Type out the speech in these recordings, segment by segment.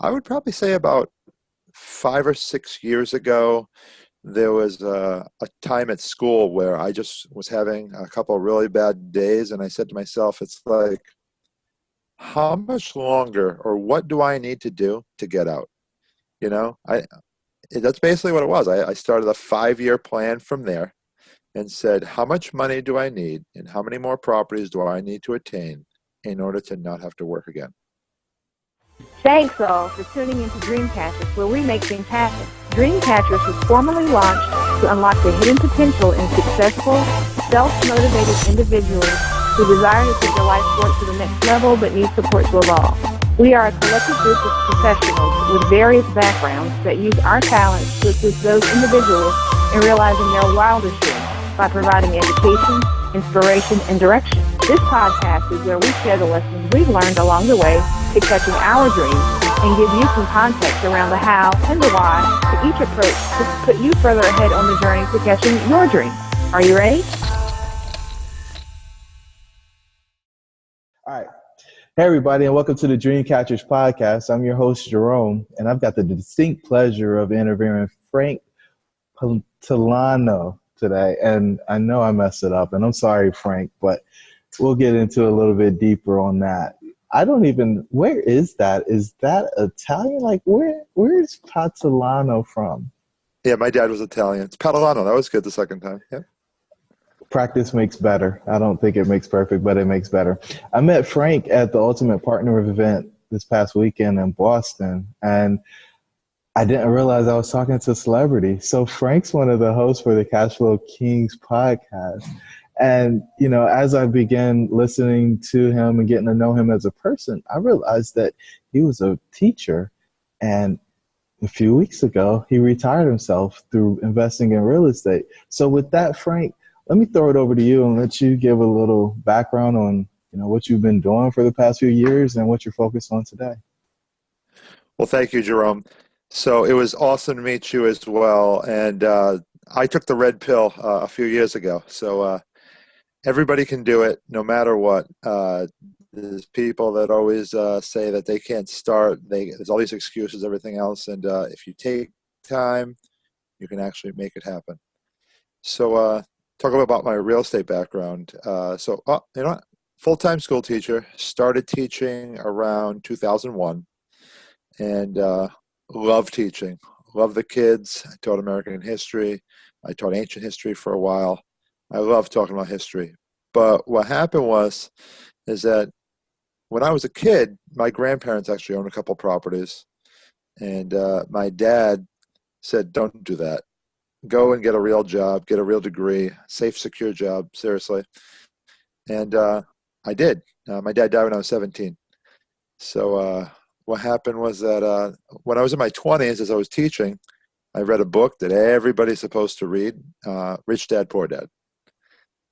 I would probably say about 5 or 6 years ago, there was a time at school where I just was having a couple of really bad days, and I said to myself, it's like, how much longer or what do I need to do to get out? You know, that's basically what it was. I started a 5 year plan from there and said, how much money do I need and how many more properties do I need to attain in order to not have to work again? Thanks all for tuning into Dreamcatchers, where we make things happen. Dreamcatchers was formally launched to unlock the hidden potential in successful, self-motivated individuals who desire to take their life forward to the next level but need support to evolve. We are a collective group of professionals with various backgrounds that use our talents to assist those individuals in realizing their wildest dreams by providing education, inspiration, and direction. This podcast is where we share the lessons we've learned along the way to catching our dreams and give you some context around the how and the why to each approach to put you further ahead on the journey to catching your dreams. Are you ready? All right. Hey, everybody, and welcome to the Dreamcatchers podcast. I'm your host, Jerome, and I've got the distinct pleasure of interviewing Frank Patalano today. And I know I messed it up, and I'm sorry, Frank, but we'll get into a little bit deeper on that. Where is that? Is that Italian? Like, where is Patalano from? Yeah, my dad was Italian. It's Patalano. That was good the second time. Yeah. Practice makes better. I don't think it makes perfect, but it makes better. I met Frank at the Ultimate Partner event this past weekend in Boston, and I didn't realize I was talking to a celebrity. So Frank's one of the hosts for the Cashflow Kings podcast. And, you know, as I began listening to him and getting to know him as a person, I realized that he was a teacher. And a few weeks ago, he retired himself through investing in real estate. So with that, Frank, let me throw it over to you and let you give a little background on, you know, what you've been doing for the past few years and what you're focused on today. Well, thank you, Jerome. So it was awesome to meet you as well. And I took the red pill a few years ago. So everybody can do it no matter what. There's people that always say that they can't start. There's all these excuses, everything else. And if you take time, you can actually make it happen. So talk about my real estate background. You know what? Full-time school teacher, started teaching around 2001 and love teaching. Love the kids. I taught American history. I taught ancient history for a while. I love talking about history. But what happened is that when I was a kid, my grandparents actually owned a couple properties. And my dad said, don't do that. Go and get a real job, get a real degree, safe, secure job, seriously. And I did. My dad died when I was 17. So what happened was that when I was in my 20s, as I was teaching, I read a book that everybody's supposed to read, Rich Dad, Poor Dad.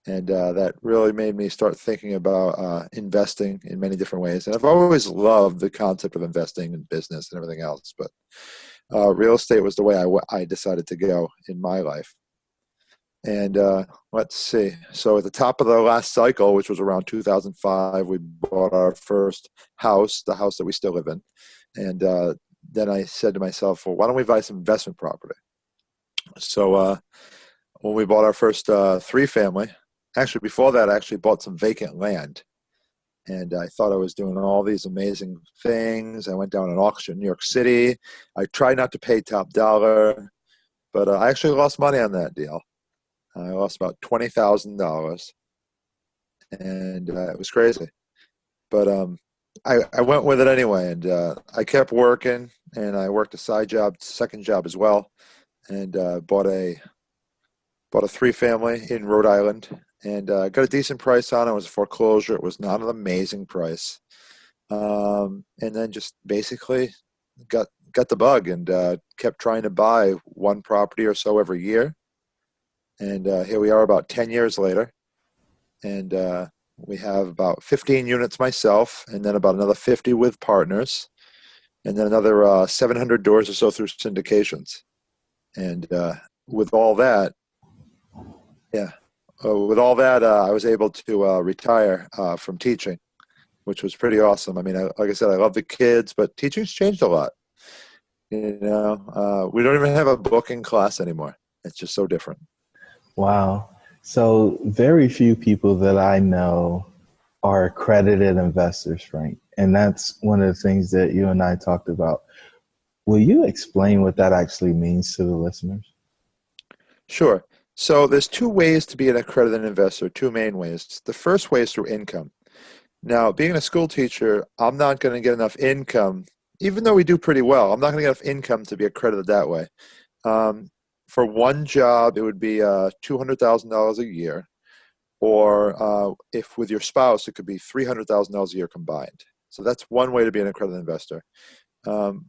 And that really made me start thinking about investing in many different ways. And I've always loved the concept of investing in business and everything else. But real estate was the way I decided to go in my life. And let's see. So at the top of the last cycle, which was around 2005, we bought our first house, the house that we still live in. And then I said to myself, well, why don't we buy some investment property? So when we bought our first three-family, actually before that, I actually bought some vacant land. And I thought I was doing all these amazing things. I went down an auction in New York City. I tried not to pay top dollar, but I actually lost money on that deal. I lost about $20,000, and it was crazy. But I went with it anyway, and I kept working, and I worked a side job, second job as well, and bought a three-family in Rhode Island, and got a decent price on it. It was a foreclosure. It was not an amazing price, and then just basically got the bug and kept trying to buy one property or so every year. And here we are about 10 years later, and we have about 15 units myself, and then about another 50 with partners, and then another 700 doors or so through syndications. And with all that, I was able to retire from teaching. which was pretty awesome. I mean, like I said, I love the kids, but teaching's changed a lot. We don't even have a booking class anymore. It's just so different. Wow. So very few people that I know are accredited investors, Frank. And that's one of the things that you and I talked about. Will you explain what that actually means to the listeners? Sure. So there's two ways to be an accredited investor, two main ways. The first way is through income. Now, being a school teacher, I'm not going to get enough income, even though we do pretty well. I'm not going to get enough income to be accredited that way. For one job, it would be $200,000 a year, or if with your spouse, it could be $300,000 a year combined. So that's one way to be an accredited investor.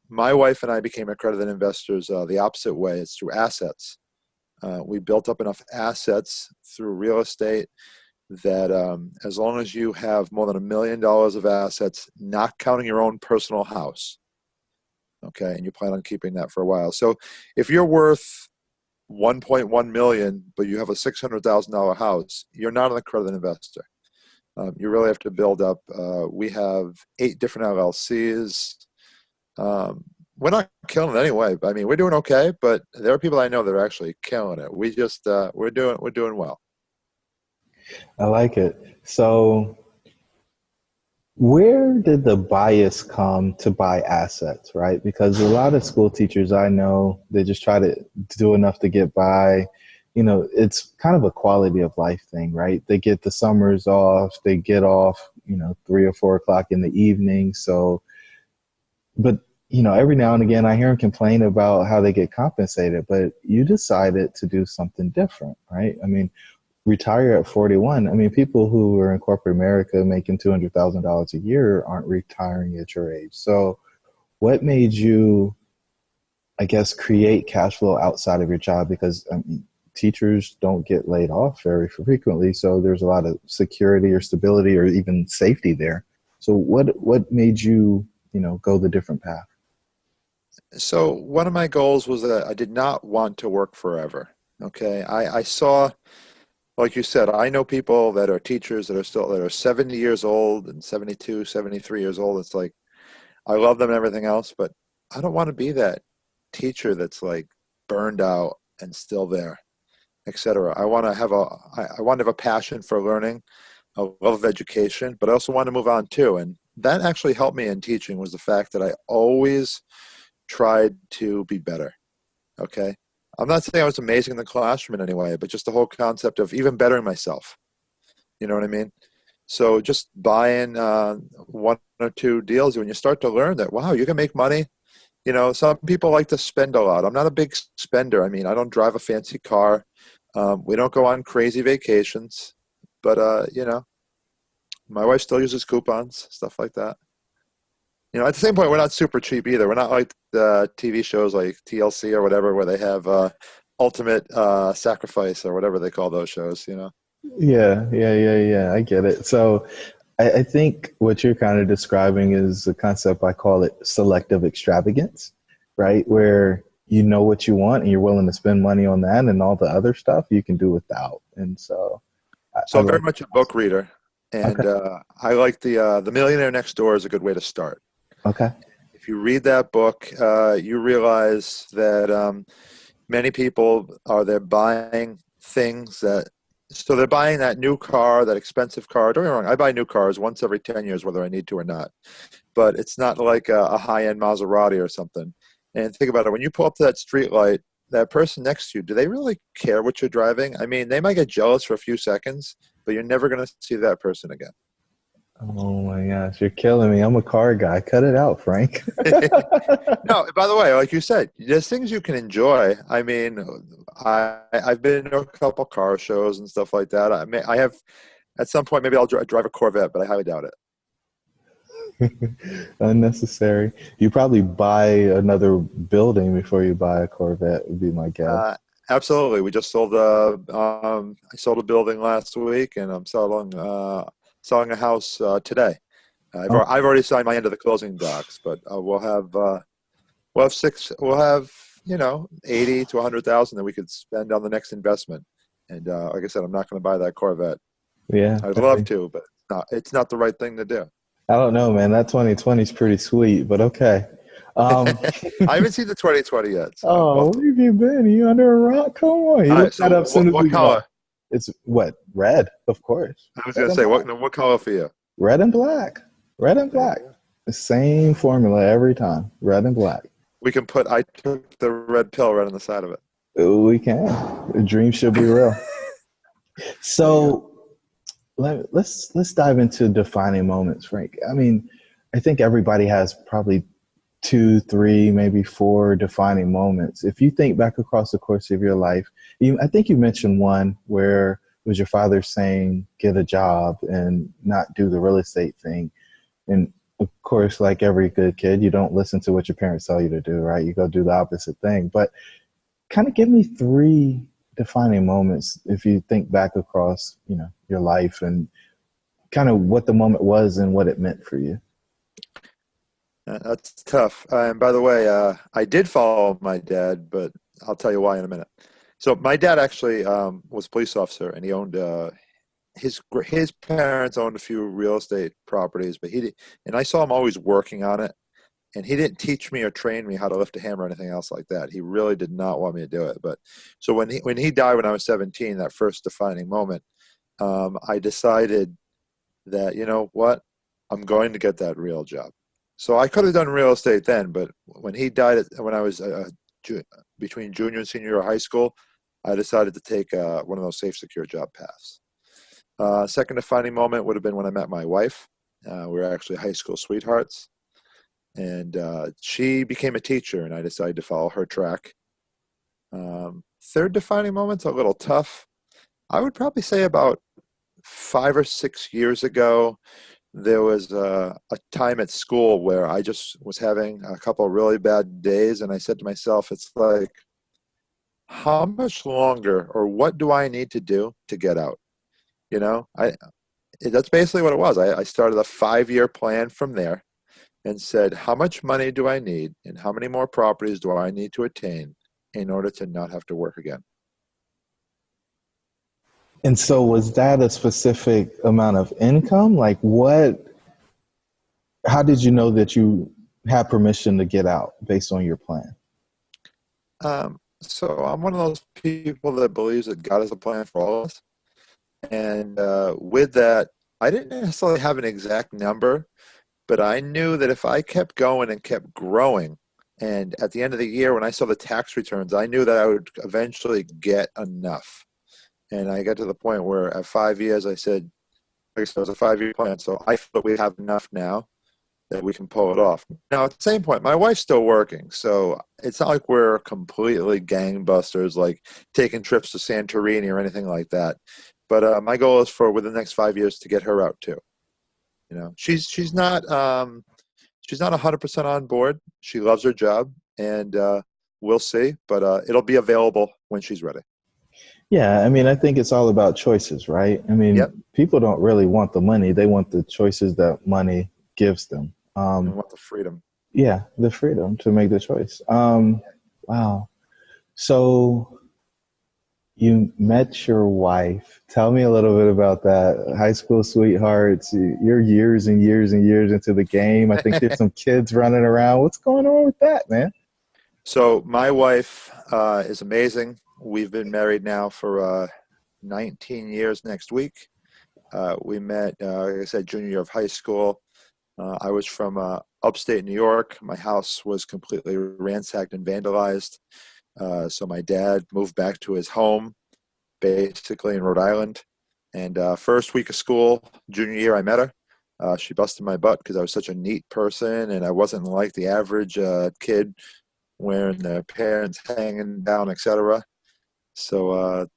My wife and I became accredited investors the opposite way. It's through assets. We built up enough assets through real estate that as long as you have more than $1 million of assets, not counting your own personal house, okay, and you plan on keeping that for a while. So if you're worth 1.1 million, but you have a $600,000 house, you're not an accredited investor. You really have to build up. We have 8 different LLCs. We're not killing it anyway. I mean, we're doing okay, but there are people I know that are actually killing it. We just we're doing well. I like it. So where did the bias come to buy assets, right? Because a lot of school teachers I know, they just try to do enough to get by. It's kind of a quality of life thing, right? They get the summers off, they get off, 3 or 4 o'clock in the evening. So, but, every now and again, I hear them complain about how they get compensated, but you decided to do something different, right? I mean, retire at 41. I mean, people who are in corporate America making $200,000 a year aren't retiring at your age. So what made you, I guess, create cash flow outside of your job? Because teachers don't get laid off very frequently. So there's a lot of security or stability or even safety there. So what made you, go the different path? So one of my goals was that I did not want to work forever. Okay. I saw, like you said, I know people that are teachers that are 70 years old and 72, 73 years old. It's like, I love them and everything else, but I don't want to be that teacher that's like burned out and still there, etc. I want to have a passion for learning, a love of education, but I also want to move on too. And that actually helped me in teaching, was the fact that I always tried to be better. Okay. I'm not saying I was amazing in the classroom in any way, but just the whole concept of even bettering myself. You know what I mean? So just buying 1 or 2 deals, when you start to learn that, wow, you can make money. Some people like to spend a lot. I'm not a big spender. I mean, I don't drive a fancy car. We don't go on crazy vacations, but my wife still uses coupons, stuff like that. At the same point, we're not super cheap either. We're not like the TV shows like TLC or whatever, where they have ultimate sacrifice or whatever they call those shows, Yeah. I get it. So I think what you're kind of describing is a concept, I call it selective extravagance, right? Where you know what you want and you're willing to spend money on that, and all the other stuff you can do without. And so So I'm very much a book reader, and Okay. I like the Millionaire Next Door is a good way to start. Okay. If you read that book, you realize that many people they're buying things so they're buying that new car, that expensive car. Don't get me wrong, I buy new cars once every 10 years, whether I need to or not. But it's not like a high-end Maserati or something. And think about it, when you pull up to that street light, that person next to you, do they really care what you're driving? I mean, they might get jealous for a few seconds, but you're never going to see that person again. Oh my gosh, you're killing me. I'm a car guy. Cut it out, Frank. No, by the way, like you said, there's things you can enjoy. I mean, I've been to a couple car shows and stuff like that. I have, at some point, maybe I'll drive a Corvette, but I highly doubt it. Unnecessary. You probably buy another building before you buy a Corvette, would be my guess. Absolutely. We just sold I sold a building last week, and I'm selling a house today. I've Oh, already signed my end of the closing docs, but we'll have 80 to 100,000 that we could spend on the next investment. And like I said, I'm not going to buy that Corvette. yeah. I'd love to, but it's not the right thing to do. I don't know, man. That 2020 is pretty sweet, but okay. Um, I haven't seen the 2020 yet, so oh, where have you been? Are you under a rock? Come on. You all right. look that So up as soon as what we get off. color? It's what? Red, of course. I was Red gonna and say black. what color for you? Red and black. Red and There you black. go. The same formula every time. Red and black. We can put. I took the red pill right on the side of it. We can. The dream should be real. There you go. So let's dive into defining moments, Frank. I mean, I think everybody has probably two, three, maybe four defining moments. If you think back across the course of your life, I think you mentioned one where it was your father saying, get a job and not do the real estate thing. And of course, like every good kid, you don't listen to what your parents tell you to do, right? You go do the opposite thing. But kind of give me three defining moments if you think back across, your life and kind of what the moment was and what it meant for you. That's tough. And by the way, I did follow my dad, but I'll tell you why in a minute. So my dad actually was a police officer, and he owned his parents owned a few real estate properties, but he did, and I saw him always working on it. And he didn't teach me or train me how to lift a hammer or anything else like that. He really did not want me to do it. But so when he died when I was 17, that first defining moment, I decided that you know what, I'm going to get that real job. So I could have done real estate then, but when he died, when I was between junior and senior year of high school, I decided to take one of those safe, secure job paths. Second defining moment would have been when I met my wife. We were actually high school sweethearts, and she became a teacher, and I decided to follow her track. Third defining moment's a little tough. I would probably say about 5 or 6 years ago, there was a time at school where I just was having a couple of really bad days, and I said to myself, it's like, how much longer or what do I need to do to get out? You know, that's basically what it was. I started a 5-year plan from there and said, how much money do I need and how many more properties do I need to attain in order to not have to work again? And so was that a specific amount of income? Like how did you know that you had permission to get out based on your plan? So I'm one of those people that believes that God has a plan for all of us. And with that, I didn't necessarily have an exact number, but I knew that if I kept going and kept growing, and at the end of the year, when I saw the tax returns, I knew that I would eventually get enough. And I got to the point where at 5 years, I said, like I said, it was a 5-year plan. So I feel we have enough now that we can pull it off. Now, at the same point, my wife's still working. So it's not like we're completely gangbusters, like taking trips to Santorini or anything like that. But my goal is for within the next 5 years to get her out too. You know, she's not 100% on board. She loves her job, and we'll see. But it'll be available when she's ready. Yeah, I mean, I think it's all about choices, right? I Yep. mean, people don't really want the money. They want the choices that money gives them. And want the freedom. Yeah, the freedom to make the choice. Wow. So you met your wife. Tell me a little bit about that. High school sweethearts, you're years and years and years into the game. I think there's some kids running around. What's going on with that, man? So my wife is amazing. We've been married now for 19 years next week. We met, like I said, junior year of high school. I was from upstate New York. My house was completely ransacked and vandalized. So my dad moved back to his home, basically in Rhode Island. And first week of school, junior year, I met her. She busted my butt because I was such a neat person, and I wasn't like the average kid wearing their parents hanging down, etc. So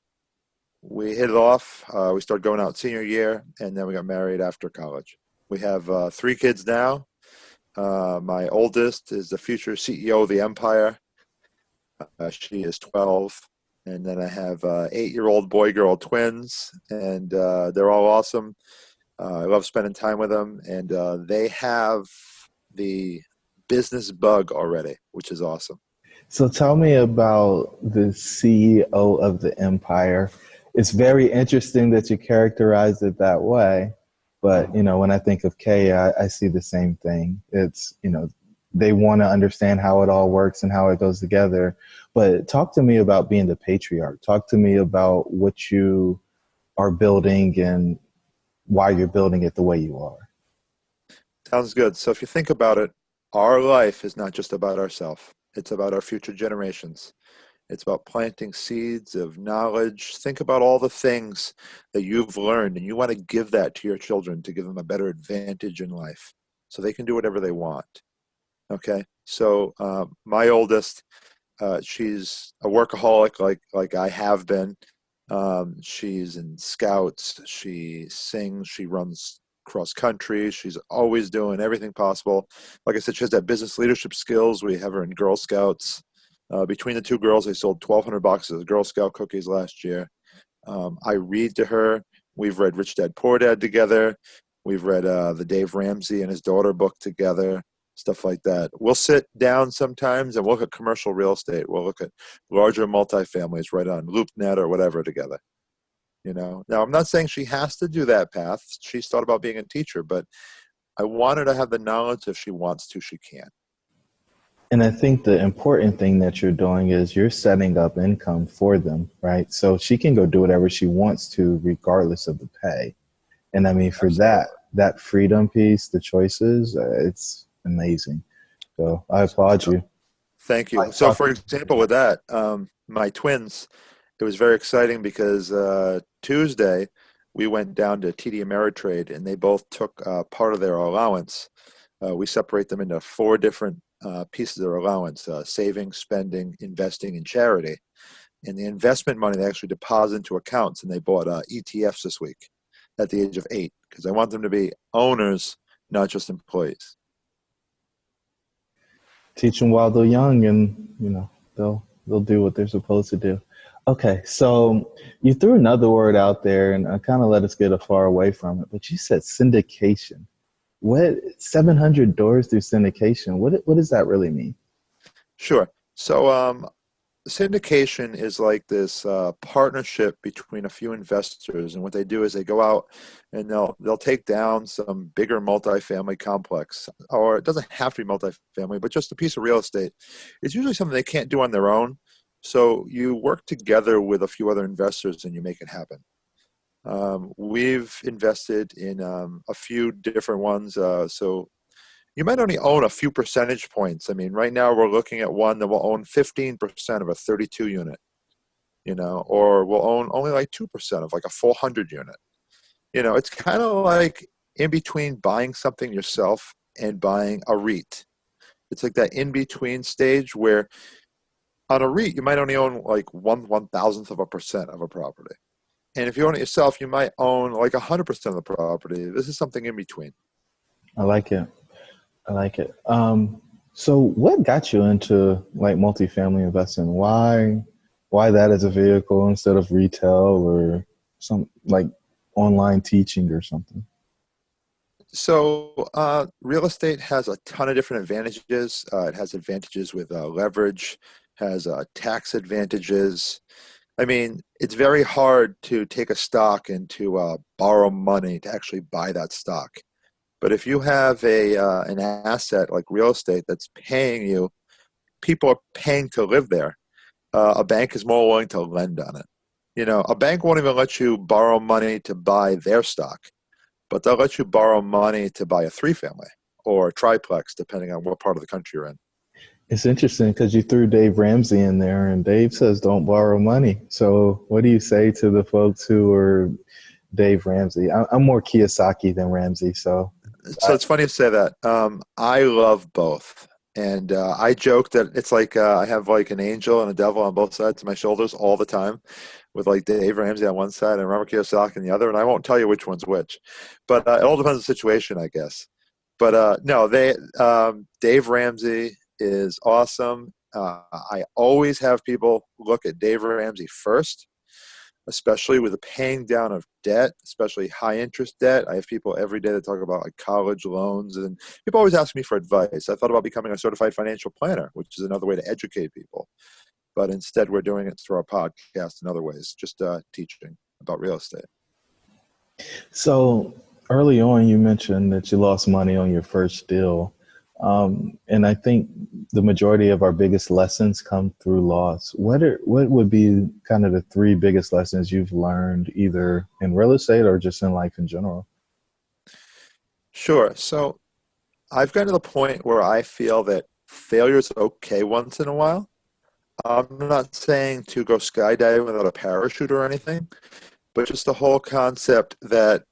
we hit it off. We started going out senior year, and then we got married after college. We have 3 kids now. My oldest is the future CEO of the empire. She is 12. And then I have 8-year-old boy-girl twins, and they're all awesome. I love spending time with them, and they have the business bug already, which is awesome. So tell me about the CEO of the empire. It's very interesting that you characterized it that way. But, when I think of Kay, I see the same thing. It's, they want to understand how it all works and how it goes together. But talk to me about being the patriarch. Talk to me about what you are building and why you're building it the way you are. Sounds good. So if you think about it, our life is not just about ourselves. It's about our future generations. It's about planting seeds of knowledge. Think about all the things that you've learned, and you want to give that to your children to give them a better advantage in life so they can do whatever they want. Okay? So my oldest, she's a workaholic like I have been. She's in scouts. She sings. She runs cross country. She's always doing everything possible. Like I said, she has that business leadership skills. We have her in Girl Scouts. Between the two girls, they sold 1,200 boxes of Girl Scout cookies last year. I read to her. We've read Rich Dad Poor Dad together. We've read the Dave Ramsey and his daughter book together, stuff like that. We'll sit down sometimes and we'll look at commercial real estate. We'll look at larger multifamilies right on LoopNet or whatever together. Now I'm not saying she has to do that path. She's thought about being a teacher, but I want her to have the knowledge. If she wants to, she can. And I think the important thing that you're doing is you're setting up income for them, right? So she can go do whatever she wants to, regardless of the pay. And I mean, for Absolutely. that freedom piece, the choices, it's amazing. So I applaud you. Thank you. Like So, talk, for example, with that, my twins, it was very exciting because Tuesday we went down to TD Ameritrade and they both took part of their allowance. We separate them into four different pieces of their allowance: saving, spending, investing, and charity. And the investment money they actually deposit into accounts, and they bought ETFs this week at the age of 8 because I want them to be owners, not just employees. teach them while they're young, and they'll do what they're supposed to do. Okay, so you threw another word out there, and I kind of let us get far away from it. But you said syndication. What 700 doors through syndication? What does that really mean? Sure. So syndication is like this partnership between a few investors, and what they do is they go out and they'll take down some bigger multifamily complex, or it doesn't have to be multifamily, but just a piece of real estate. It's usually something they can't do on their own, so you work together with a few other investors and you make it happen. We've invested in a few different ones, so you might only own a few percentage points. I mean, right now we're looking at one that will own 15% of a 32 unit, or will own only like 2% of like a 400 unit. It's kind of like in between buying something yourself and buying a REIT. It's like that in between stage where on a REIT, you might only own like 1/1000th of a% of a property. And if you own it yourself, you might own like 100% of the property. This is something in between. I like it. I like it. So what got you into like multifamily investing? Why that as a vehicle instead of retail or some like online teaching or something? So, real estate has a ton of different advantages. It has advantages with leverage, has tax advantages. I mean, it's very hard to take a stock and to borrow money to actually buy that stock. But if you have an asset like real estate that's paying you, people are paying to live there. A bank is more willing to lend on it. A bank won't even let you borrow money to buy their stock, but they'll let you borrow money to buy a three family or a triplex, depending on what part of the country you're in. It's interesting because you threw Dave Ramsey in there, and Dave says don't borrow money. So what do you say to the folks who are Dave Ramsey? I'm more Kiyosaki than Ramsey, so So it's funny to say that. I love both. And I joke that it's like I have like an angel and a devil on both sides of my shoulders all the time, with like Dave Ramsey on one side and Robert Kiyosaki on the other. And I won't tell you which one's which, but it all depends on the situation, I guess. But no, Dave Ramsey is awesome. I always have people look at Dave Ramsey first, especially with the paying down of debt, especially high interest debt. I have people every day that talk about like college loans, and people always ask me for advice. I thought about becoming a certified financial planner, which is another way to educate people. But instead, we're doing it through our podcast and other ways, just teaching about real estate. so Early on, you mentioned that you lost money on your first deal. And I think the majority of our biggest lessons come through loss. What would be kind of the three biggest lessons you've learned either in real estate or just in life in general? Sure. So I've gotten to the point where I feel that failure is okay once in a while. I'm not saying to go skydiving without a parachute or anything, but just the whole concept that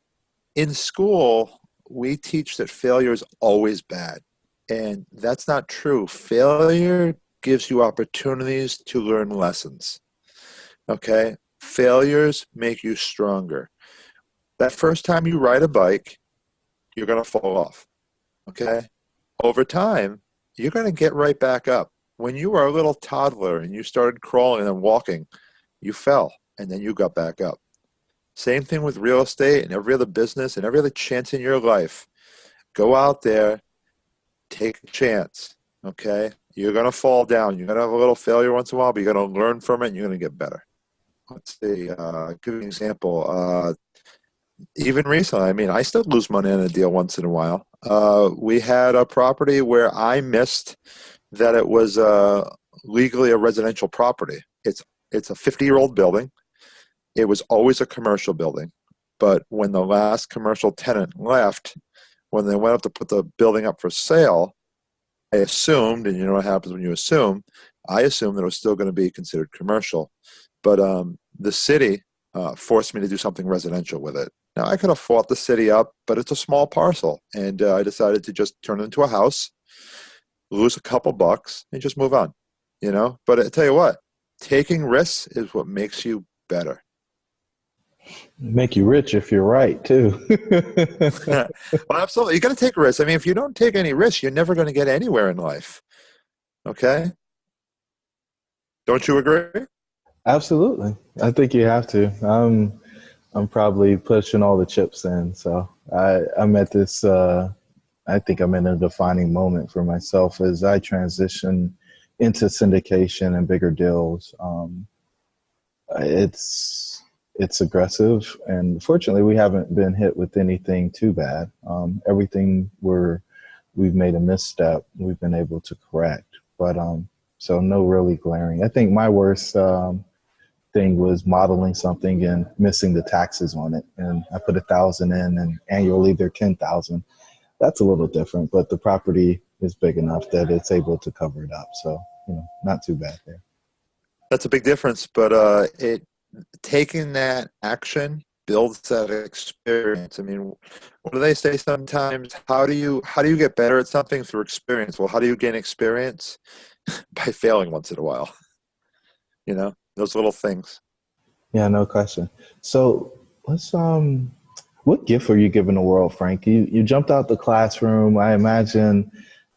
in school, we teach that failure is always bad. And that's not true. Failure gives you opportunities to learn lessons. Okay? Failures make you stronger. That first time you ride a bike, you're going to fall off. Okay? Over time, you're going to get right back up. When you were a little toddler and you started crawling and walking, you fell and then you got back up. Same thing with real estate and every other business and every other chance in your life. Go out there, take a chance. Okay? You're going to fall down. You're going to have a little failure once in a while, but you're going to learn from it and you're going to get better. Let's see. Give you an example. Even recently, I mean, I still lose money on a deal once in a while. We had a property where I missed that it was legally a residential property. It's a 50-year-old building. It was always a commercial building. But when the last commercial tenant left, when they went up to put the building up for sale, I assumed, and you know what happens when you assume, I assumed that it was still going to be considered commercial. But the city forced me to do something residential with it. Now, I could have fought the city up, but it's a small parcel. And I decided to just turn it into a house, lose a couple bucks, and just move on, you know? But I tell you what, taking risks is what makes you better. Make you rich if you're right, too. Well, absolutely. You got to take risks. I mean, if you don't take any risks, you're never going to get anywhere in life. Okay? Don't you agree? Absolutely. I think you have to. I'm probably pushing all the chips in. So I'm at this, I think I'm in a defining moment for myself as I transition into syndication and bigger deals. It's aggressive, and fortunately we haven't been hit with anything too bad. Everything we've made a misstep, we've been able to correct, but so no really glaring. I think my worst thing was modeling something and missing the taxes on it, and I put 1,000 in, and annually they're 10,000. That's a little different, but the property is big enough that it's able to cover it up. So not too bad there. That's a big difference, but it taking that action builds that experience. I mean, what do they say sometimes? How do you get better at something? Through experience. Well, how do you gain experience? By failing once in a while. You know, those little things. Yeah, no question. So let's what gift are you giving the world, Frank? You jumped out the classroom. I imagine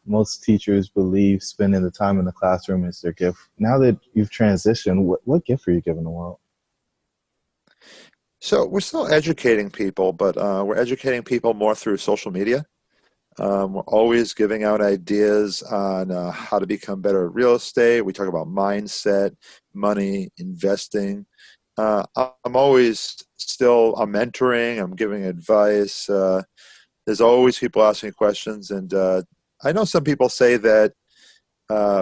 most teachers believe spending the time in the classroom is their gift. Now that you've transitioned, what gift are you giving the world? So we're still educating people, but we're educating people more through social media. We're always giving out ideas on how to become better at real estate. We talk about mindset, money, investing. I'm always still, I'm mentoring, I'm giving advice. There's always people asking questions. And I know some people say that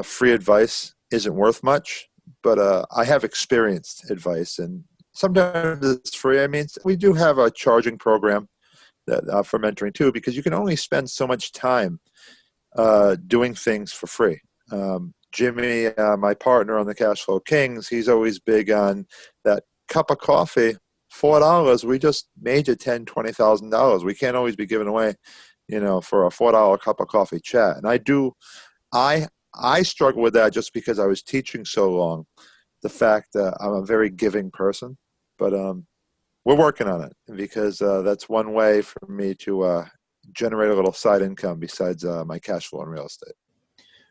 free advice isn't worth much, but I have experienced advice. And sometimes it's free. I mean, we do have a charging program that for mentoring too, because you can only spend so much time doing things for free. Jimmy, my partner on the Cash Flow Kings, he's always big on that cup of coffee, $4. We just made you $10,000, $20,000. We can't always be giving away, for a $4 cup of coffee chat. And I struggle with that just because I was teaching so long. The fact that I'm a very giving person, but we're working on it because that's one way for me to generate a little side income besides my cash flow in real estate.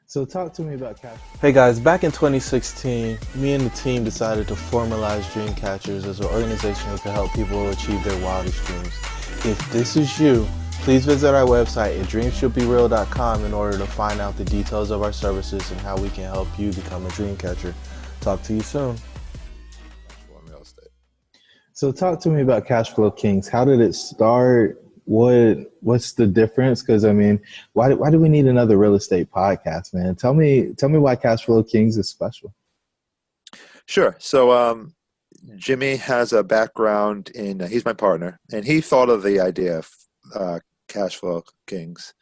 So talk to me about cash. Hey guys, back in 2016, me and the team decided to formalize Dreamcatchers as an organization who can help people achieve their wildest dreams. If this is you, please visit our website at dreamshouldbereal.com in order to find out the details of our services and how we can help you become a Dreamcatcher. Talk to you soon. So talk to me about Cash Flow Kings. How did it start? What's the difference? Because I mean, why do we need another real estate podcast, man? Tell me why Cash Flow Kings is special. Sure. So Jimmy has a background in, he's my partner, and he thought of the idea of Cash Flow Kings.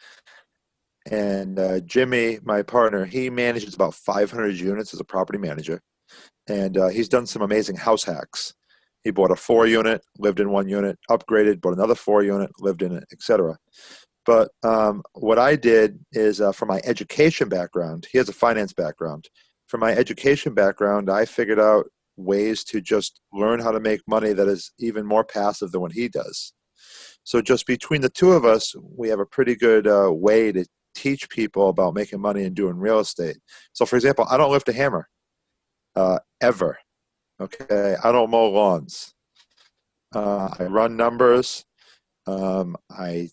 And Jimmy, my partner, he manages about 500 units as a property manager. And he's done some amazing house hacks. He bought a 4-unit, lived in 1 unit, upgraded, bought another 4-unit, lived in it, etc. But what I did is, for my education background, he has a finance background. For my education background, I figured out ways to just learn how to make money that is even more passive than what he does. So just between the two of us, we have a pretty good way to teach people about making money and doing real estate. So for example, I don't lift a hammer, ever. Okay. I don't mow lawns. I run numbers. I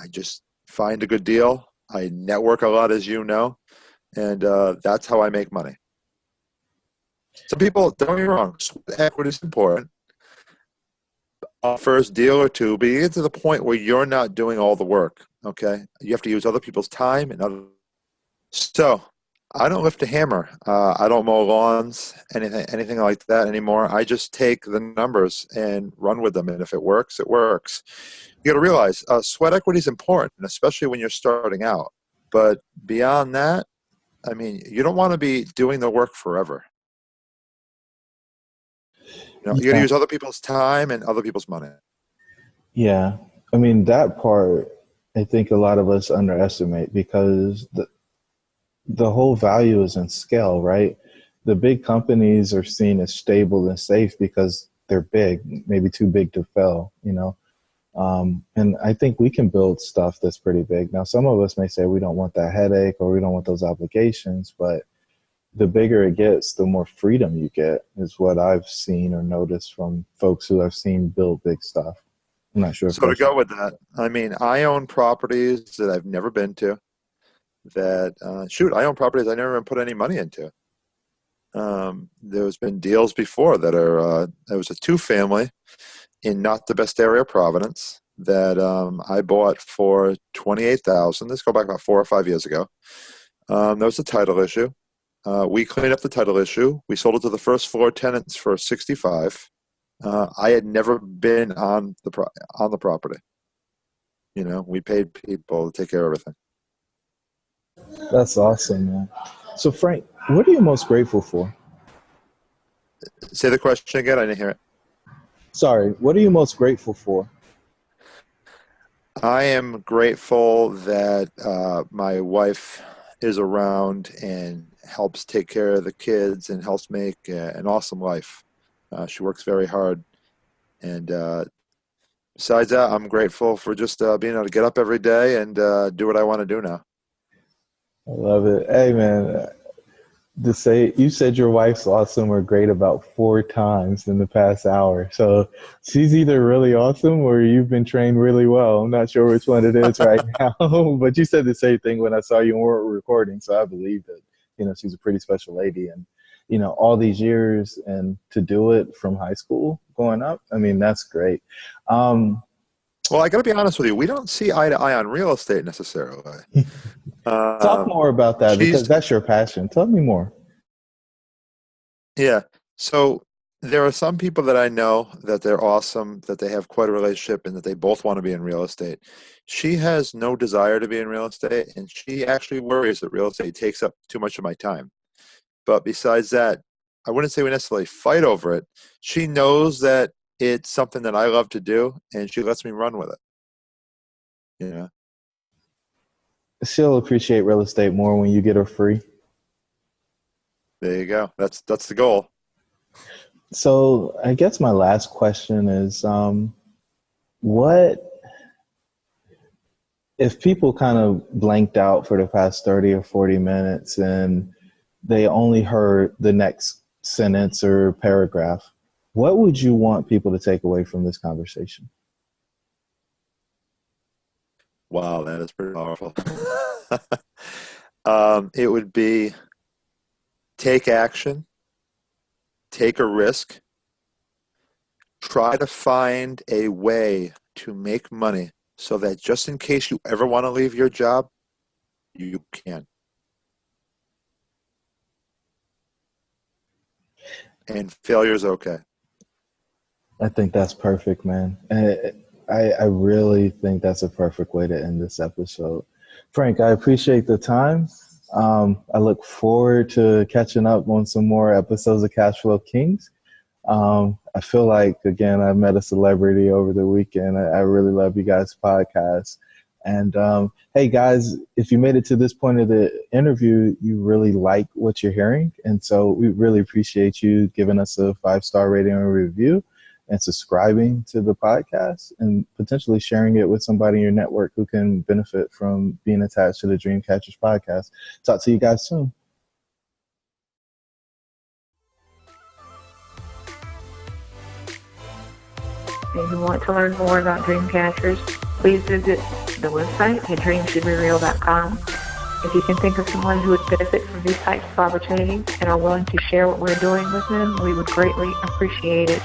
just find a good deal. I network a lot, as you know, and that's how I make money. Some people, don't get me wrong, equity is important. First deal or two, but you get to the point where you're not doing all the work. Okay, you have to use other people's time and other. So I don't lift a hammer. I don't mow lawns, anything like that anymore. I just take the numbers and run with them, and if it works, it works. You got to realize sweat equity is important, especially when you're starting out. But beyond that, I mean, you don't want to be doing the work forever. You got to Yeah, use other people's time and other people's money. yeah. I mean, that part, I think a lot of us underestimate because the whole value is in scale, right? The big companies are seen as stable and safe because they're big, maybe too big to fail, you know? And I think we can build stuff that's pretty big. Now, some of us may say we don't want that headache or we don't want those obligations, but the bigger it gets, the more freedom you get, is what I've seen or noticed from folks who I've seen build big stuff. I'm not sure if So to that's go with that, I mean, I own properties that I've never been to. I own properties I never even put any money into. There's been deals before that are there was a 2-family in not the best area of Providence that I bought for 28,000. This go back about 4 or 5 years ago. There was a title issue. We cleaned up the title issue. We sold it to the first floor tenants for 65. I had never been on the property. We paid people to take care of everything. That's awesome, man. So, Frank, what are you most grateful for? Say the question again. I didn't hear it. Sorry, what are you most grateful for? I am grateful that my wife is around and helps take care of the kids and helps make an awesome life. She works very hard. And besides that, I'm grateful for just being able to get up every day and do what I want to do now. I love it. Hey, man, you said your wife's awesome or great about 4 times in the past hour. So she's either really awesome or you've been trained really well. I'm not sure which one it is right now, but you said the same thing when I saw you and weren't recording. So I believe that, she's a pretty special lady and, all these years and to do it from high school going up. I mean, that's great. Well, I got to be honest with you. We don't see eye to eye on real estate necessarily. Talk more about that because She's that's your passion. Tell me more. Yeah. So there are some people that I know that they're awesome, that they have quite a relationship, and that they both want to be in real estate. She has no desire to be in real estate, and she actually worries that real estate takes up too much of my time. But besides that, I wouldn't say we necessarily fight over it. She knows that it's something that I love to do, and she lets me run with it. She'll appreciate real estate more when you get her free. There you go. That's the goal. So I guess my last question is, what if people kind of blanked out for the past 30 or 40 minutes and they only heard the next sentence or paragraph? What would you want people to take away from this conversation? Wow, that is pretty powerful. It would be take action, take a risk, try to find a way to make money so that just in case you ever want to leave your job, you can. And failure is okay. I think that's perfect, man. I really think that's a perfect way to end this episode. Frank, I appreciate the time. I look forward to catching up on some more episodes of Cash Flow Kings. I feel like, again, I met a celebrity over the weekend. I really love you guys' podcast. And hey, guys, if you made it to this point of the interview, you really like what you're hearing. And so we really appreciate you giving us a 5-star rating and review and subscribing to the podcast and potentially sharing it with somebody in your network who can benefit from being attached to the Dreamcatchers podcast. Talk to you guys soon. If you want to learn more about Dreamcatchers, please visit the website at dreamshouldbereal.com. If you can think of someone who would benefit from these types of opportunities and are willing to share what we're doing with them, we would greatly appreciate it.